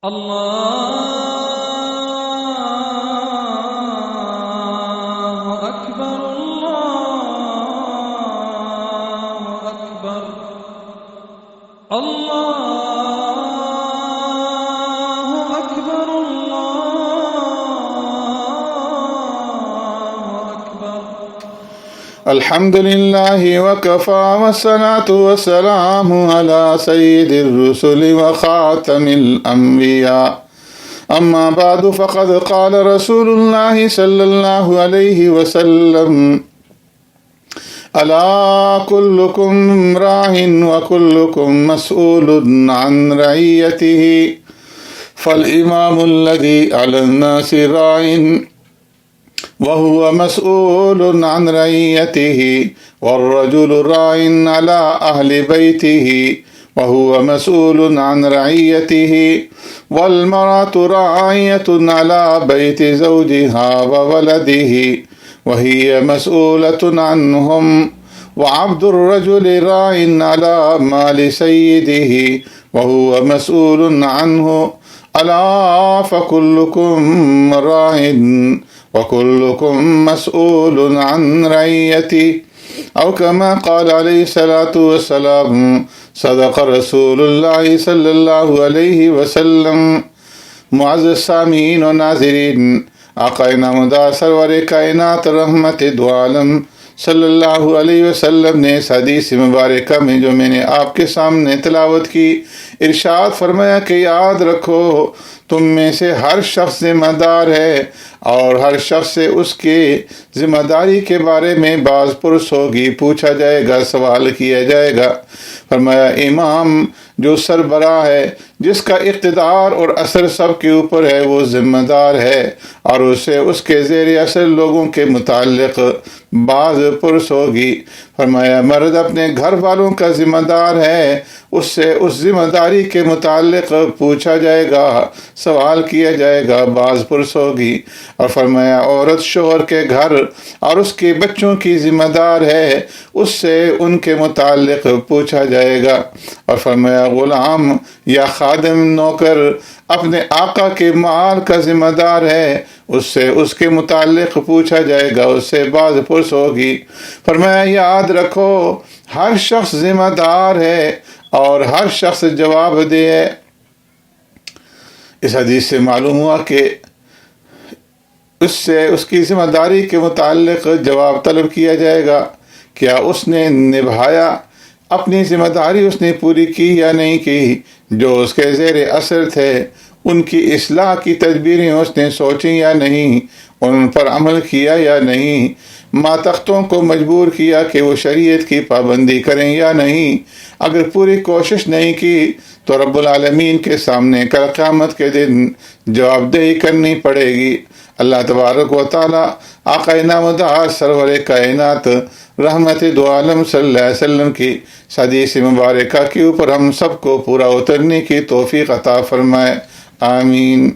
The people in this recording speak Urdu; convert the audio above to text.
الله أكبر الله أكبر الله أكبر الله أكبر. الحمد لله وكفى والصلاة والسلام على سيد الرسل وخاتم الأنبياء. أما بعد فقد قال رسول الله صلى الله عليه وسلم: ألا كلكم راع وكلكم مسؤول عن رعيته، فالإمام الذي على الناس راع وهو مسؤول عن رعيته، والرجل راع على أهل بيته وهو مسؤول عن رعيته، والمرأة راعية على بيت زوجها وولده وهي مسؤولة عنهم، وعبد الرجل راع على مال سيده وهو مسؤول عنه. ألا فكلكم راع وكلكم مسؤول عن رعيته، أو كما قال عليه الصلاة والسلام: صدق رسول الله صلی اللہ علیہ وسلم. معزز سامعین و ناظرین، آقا نامدار سرور کائنات رحمت دو عالم صلی اللہ علیہ وسلم نے اس حدیث مبارکہ میں جو میں نے آپ کے سامنے تلاوت کی، ارشاد فرمایا کہ یاد رکھو تم میں سے ہر شخص ذمہ دار ہے، اور ہر شخص سے اس کے ذمہ داری کے بارے میں باز پرس ہوگی، پوچھا جائے گا، سوال کیا جائے گا. فرمایا امام جو سربراہ ہے، جس کا اقتدار اور اثر سب کے اوپر ہے، وہ ذمہ دار ہے، اور اسے اس کے زیر اثر لوگوں کے متعلق باز پرس ہوگی. فرمایا مرد اپنے گھر والوں کا ذمہ دار ہے، اس سے اس ذمہ داری کے متعلق پوچھا جائے گا، سوال کیا جائے گا، باز پرس ہوگی. اور فرمایا عورت شوہر کے گھر اور اس کے بچوں کی ذمہ دار ہے، اس سے ان کے متعلق پوچھا جائے گا. اور فرمایا غلام یا خادم نوکر اپنے آقا کے مال کا ذمہ دار ہے، اس سے اس کے متعلق پوچھا جائے گا، اس سے باز پرس ہوگی. فرمایا یاد رکھو ہر شخص ذمہ دار ہے اور ہر شخص جواب دہ ہے. اس حدیث سے معلوم ہوا کہ اس سے اس کی ذمہ داری کے متعلق جواب طلب کیا جائے گا. کیا اس نے نبھایا اپنی ذمہ داری، اس نے پوری کی یا نہیں کی؟ جو اس کے زیر اثر تھے ان کی اصلاح کی تدبیریں اس نے سوچیں یا نہیں، ان پر عمل کیا یا نہیں؟ ماتختوں کو مجبور کیا کہ وہ شریعت کی پابندی کریں یا نہیں؟ اگر پوری کوشش نہیں کی تو رب العالمین کے سامنے کل قیامت کے دن جواب دہی کرنی پڑے گی. اللہ تبارک و تعالی آقا نامدار سرور کائنات رحمت دو عالم صلی اللہ علیہ وسلم کی حدیث مبارکہ کے اوپر ہم سب کو پورا اترنے کی توفیق عطا فرمائے. آمین.